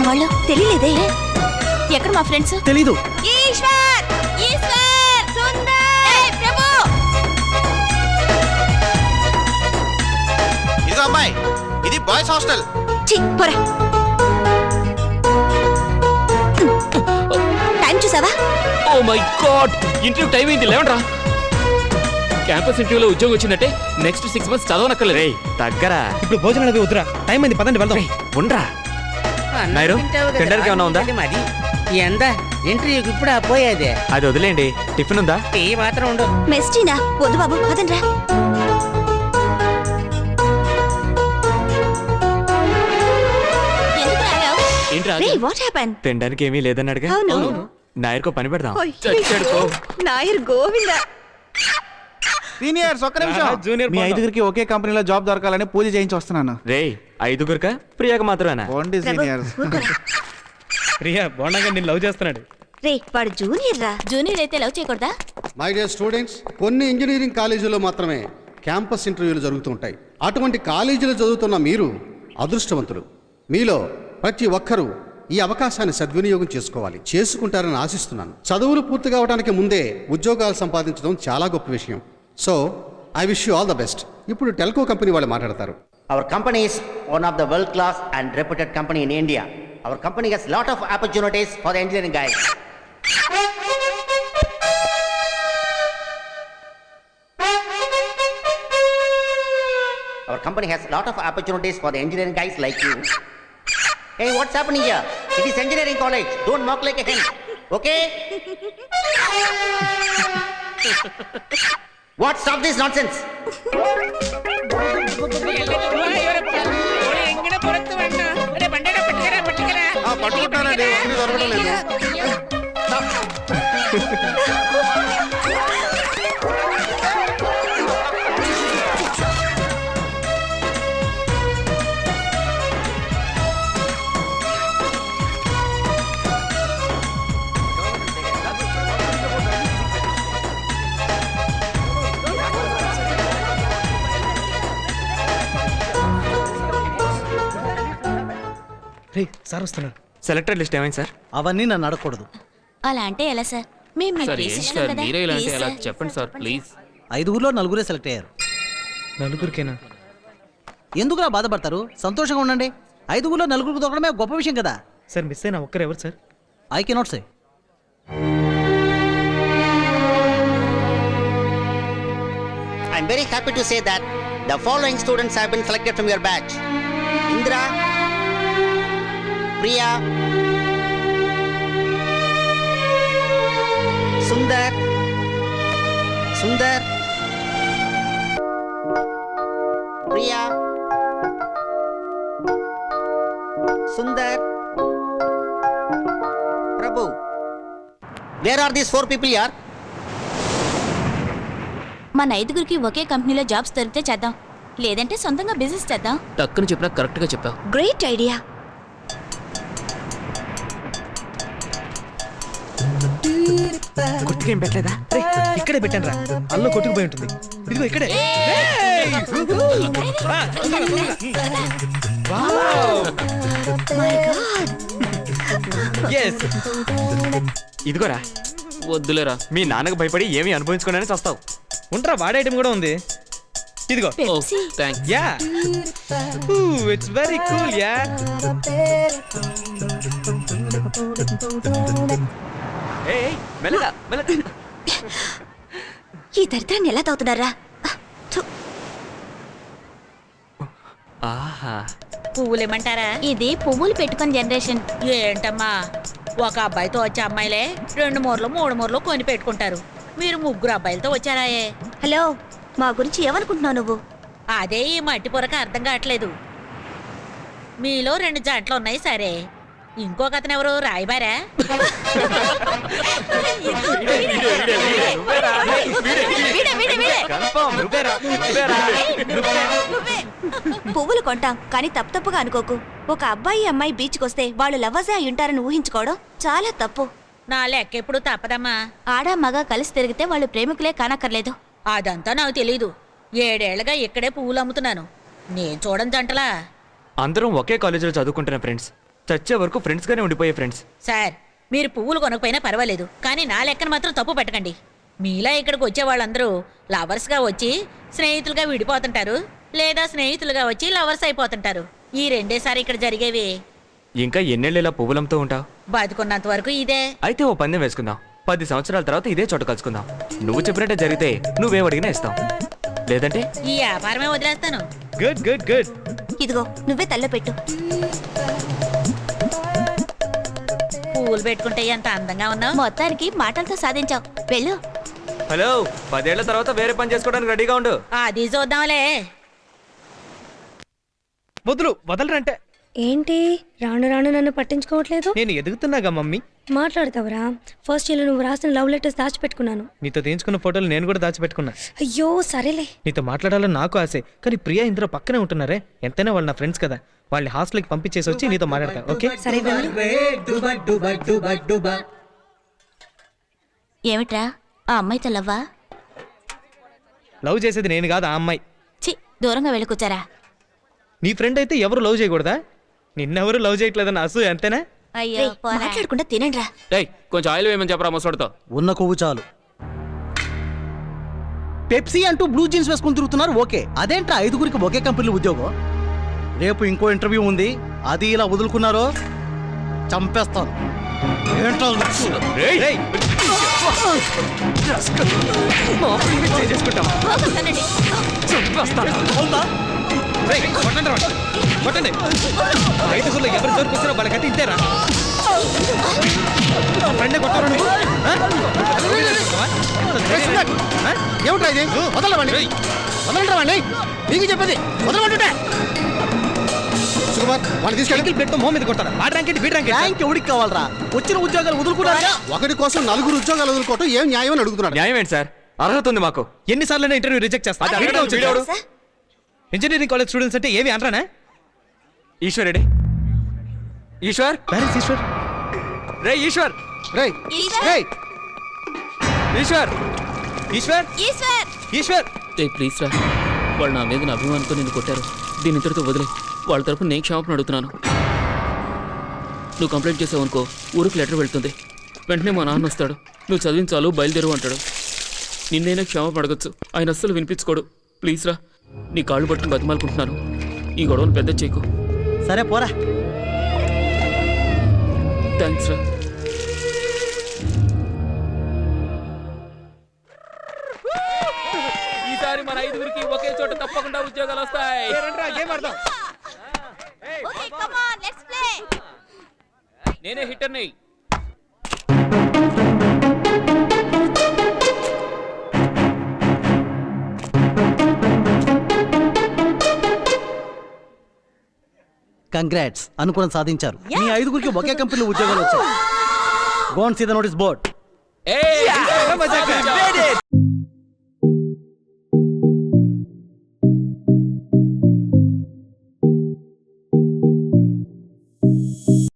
వాళ్ళు తెలియలేదే. ఎక్కడ మా ఫ్రెండ్స్? తెలీదు. ఈశ్వర్, ఈశ్వర్, సుందర్, ప్రభు. ఇదిగో అమ్మాయి, ఇది బాయ్స్ హాస్టల్. ఛీ, పోరా. టైం చూసావా? Oh my God, interview time అయింది, లేవండ్రా. క్యాంపస్ ఇంటర్వ్యూలో ఉద్యోగం వచ్చిందంటే నెక్స్ట్ 6 months చదవనక్కర్లేదు. రేయ్ తగ్గరా, ఇప్పుడు భోజనాలు అవి వద్దురా, టైం అయింది, పదండి వెళ్దాం. ఉండరా నాయరు, తినడానికి ఏమన్నా ఉందా? మరి ఎంత ఇంటర్వ్యూకి ఇప్పుడు పోయేదే. అది వదిలేండి, టిఫిన్ ఉందా? టీ మాత్రం ఉండదు. మెస్టీనా? వద్దు బాబు, పదండ్రా. ఏంట్రా రే, వాట్ హ్యాపెన్? తినడానికి ఏమీ లేదన్నాడుగా. అవును. నాయర్కో పని పెడదాం. నాయర్ గోవింద. సీనియర్స్ ఒక్క నిమిషం. జూనియర్ మీ ఐదుగురికి ఒకే కంపెనీలో జాబ్ దొరకాలని పూజ చేయించి వస్తున్నాను. రేయ్, ఐదుగురుకా ప్రియాక మాత్రమేనా? Only seniors. ప్రియా బోండంగా నేను లవ్ చేస్తున్నాడు. రే, వాడు జూనియర్ రా. జూనియర్ అయితే లవ్ చేయకూడదా? మై డియర్ స్టూడెంట్స్, కొన్ని ఇంజనీరింగ్ కాలేజీల్లో మాత్రమే క్యాంపస్ ఇంటర్వ్యూలు జరుగుతూ ఉంటాయి. అటువంటి కాలేజీలో చదువుతున్న మీరు అదృష్టవంతులు. మీలో ప్రతి ఒక్కరూ ఈ అవకాశాన్ని సద్వినియోగం చేసుకుంటారని ఆశిస్తున్నాను. చదువులు పూర్తి కావడానికి ముందే ఉద్యోగాలు సంపాదించడం చాలా గొప్ప విషయం. So I wish you all the best. ఇప్పుడు టెల్కో కంపెనీ వాళ్ళు మాట్లాడతారు. Our company is one of the world class and reputed company in India. Our company has lot of opportunities for the engineering guys. Our company has lot of opportunities for the engineering guys like you. Hey, what's happening here? It is engineering college. Don't mock like a hen. Okay? What? Stop this nonsense. పట్టుకుంటానండి, దొరకడం లేదు. రే sir వస్తున్నాడు. Selector list ఏమైంది sir? అవన్నీ నన్ను అడగకూడదు. అలా అంటే ఎలా సార్? మేము మీకు సార్ ఏంటి తీసేసాం సార్, కదా. మీరే ఇలా అంటే Please, ఎలా? sir. చెప్పండి సార్ ప్లీజ్. 5గురిలో 4గురే సెలెక్ట్ అయ్యారు. నలుగురికేనా? ఎందుకులా బాధపడతారు? సంతోషంగా ఉండండి. 5గురిలో 4గురికి దొరకడమే గొప్ప విషయం కదా. సార్ మిస్ అయిన ఒక్కరు ఎవరు sir? I cannot say. I'm very happy to say that the following students have been selected from your batch. Indra, Priya, Sundar, Priya, Sundar, Prabhu. Where are these 4 people here? మన ఐదుగురికి ఒకే కంపెనీలో jobs దొరికితే చేద్దాం, లేదంటే సొంతంగా business చేద్దాం. టక్కుని చెప్పినా correct గా చెప్పావు. Great idea. గుర్తుకేం పెట్టలేదా? ఇక్కడే పెట్టాను రా, అల్లో కొట్టుకుపోయి ఉంటుంది. ఇదిగో ఇక్కడే. ఇదిగోరా. వద్దులేరా, మీ నాన్నకు భయపడి ఏమీ అనుభవించుకోవడానికి వస్తావు. ఉంటారా, వాడే ఐటమ్ కూడా ఉంది. ఇదిగో. Pepsi. Thanks. Yeah, it's very cool. Yeah, మెల్లగా మెల్లగా. ఈ దరిద్రాన్ని ఎలా తాగుతున్నారా? ఆహా, పువ్వులేమంటారా? ఇది పువ్వులు పెట్టుకుని జనరేషన్. ఏంటమ్మా, ఒక అబ్బాయితో వచ్చే అమ్మాయిలే 2 మూరలు 3 మూరలు కొని పెట్టుకుంటారు. మీరు 3 అబ్బాయిలతో వచ్చారాయే. హలో, మా గురించి ఏమనుకుంటున్నావు నువ్వు? అదే ఈ మట్టి పొరక అర్థం కావట్లేదు. మీలో 2 జంటలు ఉన్నాయి సరే, ఇంకొక అతను ఎవరు? రాయబారా? పువ్వులు కొంటాం కానీ తప్పుగా అనుకోకు. ఒక అబ్బాయి అమ్మాయి బీచ్కి వస్తే వాళ్ళు లవర్సే అయి ఉంటారని ఊహించుకోవడం చాలా తప్పు. నా లెక్క ఎప్పుడు తప్పదమ్మా. ఆడ మగ కలిసి తిరిగితే వాళ్ళు ప్రేమికులే కానక్కర్లేదు. అదంతా నాకు తెలీదు. 7 ఏళ్లుగా ఇక్కడే పువ్వులు అమ్ముతున్నాను. నేను చూడని జంటలా. అందరం ఒకే కాలేజీలో చదువుకుంటున్న ఫ్రెండ్స్. చచ్చే వరకు ఫ్రెండ్స్ గానే ఉండిపోయే ఫ్రెండ్స్. సార్ మీరు పువ్వులు కొనకపోయినా పర్వాలేదు కానీ నా లెక్కన మాత్రం తప్పు పెట్టకండి. మీలా ఇక్కడికి వచ్చే వాళ్ళందరూ లవర్స్గా వచ్చి స్నేహితులుగా విడిపోతుంటారు, లేదా స్నేహితులుగా వచ్చి లవర్స్ అయిపోతుంటారు. ఈ రెండేసారి ఇక్కడ జరిగేవి. ఇంకా ఎన్నేళ్ళు ఇలా పువ్వులంతో ఉంటావు? బతుకున్నంత వరకు ఇదే. అయితే ఓ పందెం వేసుకుందాం. 10 సంవత్సరాల తర్వాత ఇదే చోట కలుసుకుందాం. నువ్వు చెప్పినట్టే జరిగితే నువ్వేం అడిగినా ఇస్తాం, లేదంటే ఈ వ్యాపారమే వదిలేస్తాను. Good good good. ఇదిగో నువ్వే తల్ల పెట్టు. పువ్వులు పెట్టుకుంటే ఎంత అందంగా ఉన్నావు. మొత్తానికి మాటలతో సాధించావు. వెళ్ళు. హలో, 10 ఏళ్ల తర్వాత వేరే పని చేసుకోవడానికి రెడీగా ఉండు. అది చూద్దాంలే. వదలరంటే ఏంటి రాను రాను నన్ను పట్టించుకోవట్లేదు? నేను ఎదుగుతున్నాగా మమ్మీ. మాట్లాడతావరా? ఫస్ట్ ఇయర్ నువ్వు రాసిన లవ్ లెటర్స్ దాచిపెట్టుకున్నాను. నీతో తీయించుకున్న ఫోటోలు నేను కూడా దాచిపెట్టుకున్నా. అయ్యో సరేలే. నీతో మాట్లాడాలని నాకు ఆశే, కానీ ప్రియా ఇంద్ర పక్కనే ఉంటున్నారే. ఎంతైనా వాళ్ళు నా ఫ్రెండ్స్ కదా, వాళ్ళని హాస్టల్కి పంపించేసి వచ్చి నీతో మాట్లాడతా. ఓకే సరే వెళ్ళు. ఏమిట్రా ఆ అమ్మాయితో లవ్వా? లవ్ చేసేది నేను కాదు, ఆ అమ్మాయి. చి, దూరంగా వెళ్ళకొచ్చారా? నీ ఫ్రెండ్ అయితే ఎవరు లవ్ చేయకూడదా? నిన్నెవరు లవ్ చేయట్లేదన్న అసూయ అంతేనా? అయ్యో మాట్లాడకుండా తినండిరా. ఏయ్, కొంచెం ఆయిల్ వేయమని చెప్పరా ముసడితో. ఉన్న కొవ్వు చాలు. పెప్సీ అంటూ బ్లూ జీన్స్ వేసుకుని తిరుగుతున్నారు. ఓకే, అదేంట్రా 5గురికి ఒకే కంపెనీలో ఉద్యోగం? రేపు ఇంకో ఇంటర్వ్యూ ఉంది, అది ఇలా వదులుకున్నారో చంపేస్తాను. ఏంట్రా లుక్స్? రేయ్, రేయ్, కొట్టండి రా, కొట్టండి. 5గురిలో ఎవరు దొరికొచ్చినా వాళ్ళకైతే ఇంతేరా. ఫ్రెండే కొట్టారు నువ్వు? ఏమిట్రా ఇది? వదలవండి, వదలండి. మీకు చెప్పేది వదలమంటుంటే. సుకుమార్ వాడిని తీసుకెళ్ళి పెట్టు మొహం మీద కొట్టారా? వాడి ర్యాంక్ ఏంటి, వీడి ర్యాంక్ ఏంటి? ర్యాంక్ ఎవడికి కావాలరా? వచ్చిన ఉద్యోగాలు వదులుకున్నారా? ఒకటి కోసం 4 ఉద్యోగాలు వదులుకోవటం ఏం న్యాయం అని అడుగుతున్నాడు. న్యాయం ఏంటి సార్? అర్హత ఉంది మాకు. ఎన్నిసార్లు ఇంటర్వ్యూ రిజెక్ట్ చేస్తా? సార్, ఇంజనీరింగ్ కాలేజ్ స్టూడెంట్స్ అంటే ఏమి అనరానా? ఈశ్వర్ రెడ్డి. ఈశ్వర్, పేరెంట్స్ ఈశ్వర్. రే ఈశ్వర్, రేయ్ ఈశ్వర్! రేయ్ ఈశ్వర్, ఈశ్వర్, ఈశ్వర్! ఈశ్వర్. ప్లీజ్ రా. వాళ్ళు నా మీద అభిమానంతో నిన్ను కొట్టారు. దీని ఇంతటితో వదిలే. వాళ్ళ తరపున నేను క్షమాపణ అడుగుతున్నాను. నువ్వు కంప్లైంట్ చేసావనుకో ఊరికి లెటర్ వెళ్తుంది. వెంటనే మా నాన్న వస్తాడు. నువ్వు చదివించాలు బయలుదేరు అంటాడు. నిన్నైనా క్షమాపణ అడగచ్చు, ఆయన అస్సలు వినిపించుకోడు. ప్లీజ్ రా, నీ కాళ్ళు పట్టుకుని బతిమాలుకుంటున్నాను. ఈ గొడవను పెద్ద చేయకు. సరే పోరా. థ్యాంక్స్ రా. ఈసారి మన 5గురికి ఒకే చోట తప్పకుండా ఉద్యోగాలు వస్తాయి. Okay come on let's play. నేనే హిట్టర్ని. కంగ్రాట్స్, అనుకున్న సాధించారు. మీ 5గురికి ఒకే కంపెనీలో ఉద్యోగాలు వచ్చాయి. Go and see the notice board. Hey!